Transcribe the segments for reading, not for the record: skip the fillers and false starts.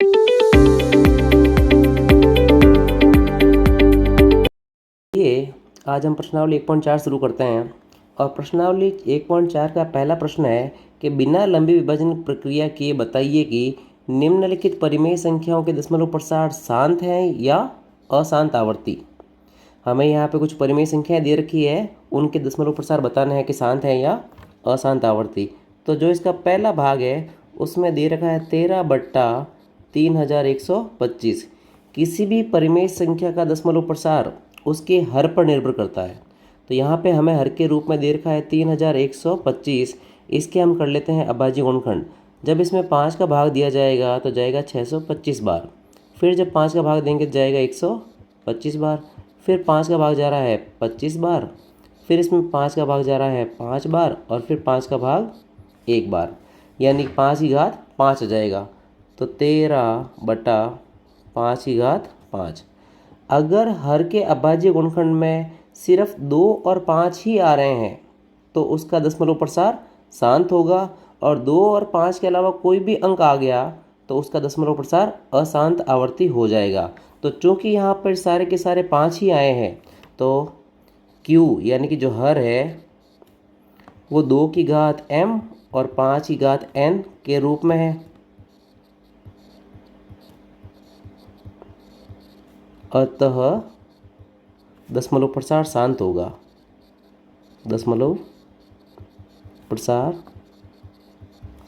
ये आज हम प्रश्नावली 1.4 शुरू करते हैं और प्रश्नावली 1.4 का पहला प्रश्न है कि बिना लंबी विभाजन प्रक्रिया किए बताइए कि निम्नलिखित परिमेय संख्याओं के दशमलव प्रसार शांत हैं या अशांत आवर्ती। हमें यहाँ पे कुछ परिमेय संख्याएं दे रखी है, उनके दशमलव प्रसार बताना है कि शांत है या अशांत आवर्ती। तो जो इसका पहला भाग है उसमें दे रखा है 13/3125। किसी भी परिमेय संख्या का दशमलव प्रसार उसके हर पर निर्भर करता है। तो यहाँ पे हमें हर के रूप में दे रखा है 3125। इसके हम कर लेते हैं अभाज्य गुणनखंड। जब इसमें 5 का भाग दिया जाएगा तो जाएगा 625 बार। फिर जब 5 का भाग देंगे तो जाएगा 125 बार। फिर 5 का भाग जा रहा है 25 बार। फिर इसमें 5 का भाग जा रहा है 5 बार और फिर 5 का भाग 1 बार, यानी 5 की घात 5 आ जाएगा। तो 13/5 अगर हर के अभाज्य गुणनखंड में सिर्फ 2 और 5 ही आ रहे हैं तो उसका दशमलव प्रसार शांत होगा, और 2 और 5 के अलावा कोई भी अंक आ गया तो उसका दशमलव प्रसार अशांत आवर्ती हो जाएगा। तो चूंकि यहाँ पर सारे के सारे 5 ही आए हैं तो Q यानी कि जो हर है वो 2 की घात m और 5 की घात n के रूप में है। अतः दशमलव प्रसार शांत होगा। दशमलव प्रसार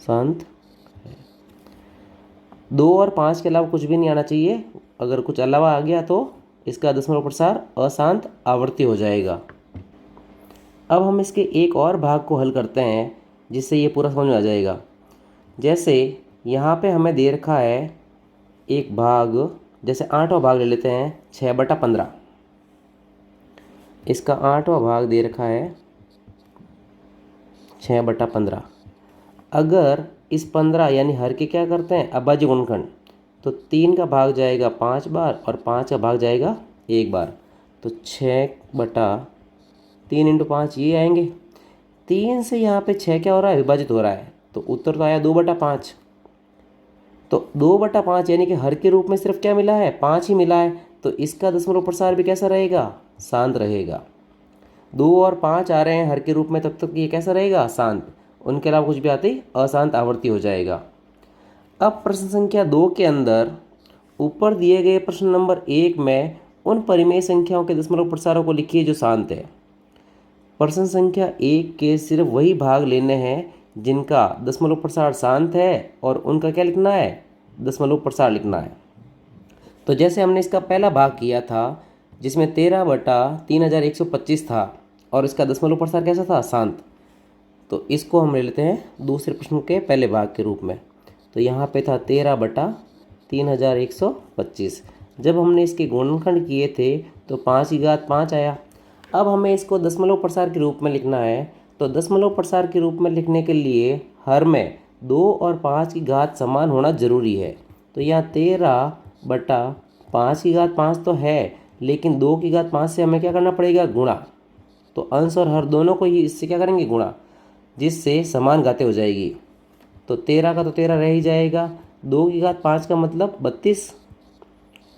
शांत है। 2 और 5 के अलावा कुछ भी नहीं आना चाहिए। अगर कुछ अलावा आ गया तो इसका दशमलव प्रसार अशांत आवर्ती हो जाएगा। अब हम इसके एक और भाग को हल करते हैं जिससे ये पूरा समझ में आ जाएगा। जैसे यहाँ पे हमें दे रखा है एक भाग, जैसे 8वां भाग ले लेते हैं 6/15। इसका 8वां भाग दे रखा है 6/15। अगर इस 15 यानी हर के क्या करते हैं अभाज्य गुणनखंड, तो 3 का भाग जाएगा 5 बार और 5 का भाग जाएगा 1 बार। तो 6/3 × 5 ये आएंगे। 3 से यहाँ पे 6 क्या हो रहा है विभाजित हो रहा है, तो उत्तर तो आया 2/5। तो 2/5 यानी कि हर के रूप में सिर्फ क्या मिला है 5 ही मिला है, तो इसका दशमलव प्रसार भी कैसा रहेगा शांत रहेगा। 2 और 5 आ रहे हैं हर के रूप में, तब तक ये कैसा रहेगा शांत। उनके अलावा कुछ भी आते ही अशांत आवर्ती हो जाएगा। अब प्रश्न संख्या 2 के अंदर ऊपर दिए गए प्रश्न नंबर 1 में उन परिमेय संख्याओं के दशमलव प्रसारों को लिखिए जो शांत है। प्रश्न संख्या 1 के सिर्फ वही भाग लेने हैं जिनका दशमलव प्रसार शांत है और उनका क्या लिखना है दशमलव प्रसार लिखना है। तो जैसे हमने इसका पहला भाग किया था जिसमें 13/3125 था और इसका दशमलव प्रसार कैसा था शांत, तो इसको हम ले लेते हैं दूसरे प्रश्न के पहले भाग के रूप में। तो यहाँ पे था 13/3125। जब हमने इसके गुणनखंड किए थे तो 5 की घात 5 आया। अब हमें इसको दशमलव प्रसार के रूप में लिखना है, तो दशमलव प्रसार के रूप में लिखने के लिए हर में 2 और 5 की घात समान होना जरूरी है। तो यहाँ 13/5 की घात 5 तो है, लेकिन 2 की घात 5 से हमें क्या करना पड़ेगा गुणा। तो अंश और हर दोनों को ही इससे क्या करेंगे गुणा, जिससे समान घातें हो जाएगी। तो 13 का तो 13 रह ही जाएगा, 2 की घात 5 का मतलब 32।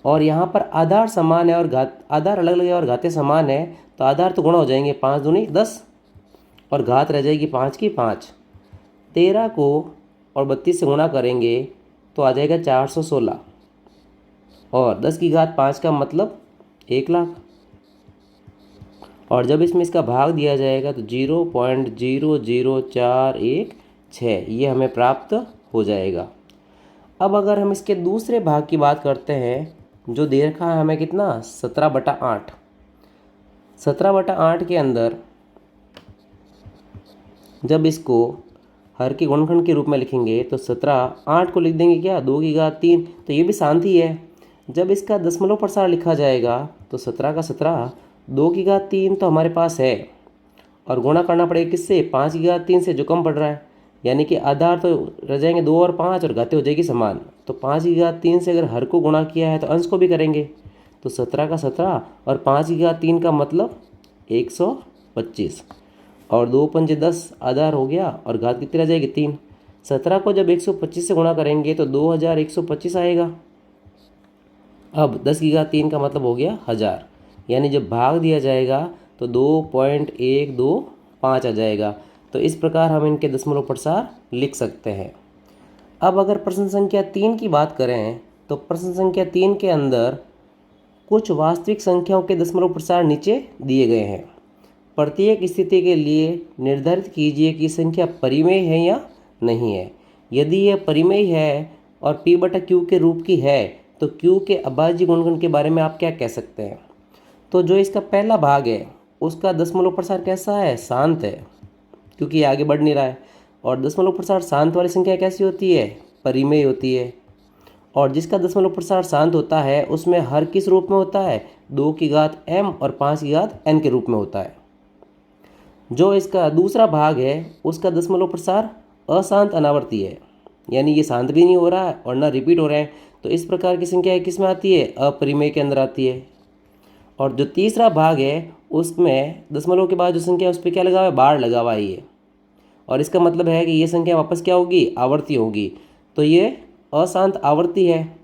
और यहाँ पर आधार समान है और आधार अलग अलग है और घातें समान है, तो आधार तो गुणा हो जाएंगे, 5 दूनी 10 और घात रह जाएगी 5 की 5। 13 को और 32 से गुणा करेंगे तो आ जाएगा 416 और 10 की घात 5 का मतलब 1 लाख। और जब इसमें इसका भाग दिया जाएगा तो 0.00416 ये हमें प्राप्त हो जाएगा। अब अगर हम इसके दूसरे भाग की बात करते हैं जो दे रखा है हमें कितना 17/8। 17/8 के अंदर जब इसको हर के गुणनखंड के रूप में लिखेंगे तो 17 8 को लिख देंगे क्या 2 की घात 3, तो ये भी शांत ही है। जब इसका दशमलव प्रसार लिखा जाएगा तो 17 का 17 2 की घात 3 तो हमारे पास है और गुणा करना पड़ेगा किससे 5 की घात 3 से जो कम पड़ रहा है, यानी कि आधार तो रह जाएंगे 2 और 5 और घातें हो जाएगी समान। तो 5 की घात 3 से अगर हर को गुणा किया है तो अंश को भी करेंगे, तो 17 का 17 और 5 की घात 3 का मतलब 125 और 2 पंजे 10 आधार हो गया और घात कितनी रह जाएगी 3। 17 को जब 125 से गुणा करेंगे तो 2125 आएगा। अब 10 की घात 3 का मतलब हो गया 1000, यानी जब भाग दिया जाएगा तो 2.125 आ जाएगा। तो इस प्रकार हम इनके दशमलव प्रसार लिख सकते हैं। अब अगर प्रश्न संख्या 3 की बात करें तो प्रश्न संख्या 3 के अंदर कुछ वास्तविक संख्याओं के दशमलव प्रसार नीचे दिए गए हैं। प्रत्येक स्थिति के लिए निर्धारित कीजिए कि संख्या परिमेय है या नहीं है। यदि यह परिमेय है और P/Q के रूप की है तो Q के अभाज्य गुणनखंड के बारे में आप क्या कह सकते हैं। तो जो इसका पहला भाग है उसका दशमलव प्रसार कैसा है, शांत है, क्योंकि ये आगे बढ़ नहीं रहा है। और दशमलव प्रसार शांत वाली संख्या कैसी होती है, परिमेय होती है। और जिसका दशमलव प्रसार शांत होता है उसमें हर किस रूप में होता है, 2 की घात m और 5 की घात n के रूप में होता है। जो इसका दूसरा भाग है उसका दशमलव प्रसार अशांत अनावर्ती है, यानी ये शांत भी नहीं हो रहा है और ना रिपीट हो रहे हैं। तो इस प्रकार की संख्या किस में आती है, अपरिमेय के अंदर आती है। और जो तीसरा भाग है उसमें दशमलव के बाद जो संख्या है उस पर क्या लगा हुआ है, बार लगा हुआ है ये, और इसका मतलब है कि ये संख्या वापस क्या होगी, आवर्ती होगी। तो ये अशांत आवर्ती है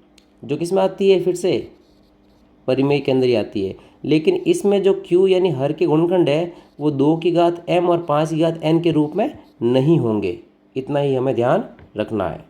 जो किस में आती है, फिर से परिमेय के अंदर ही आती है। लेकिन इसमें जो Q यानी हर के गुणनखंड है वो 2 की घात m और 5 की घात n के रूप में नहीं होंगे। इतना ही हमें ध्यान रखना है।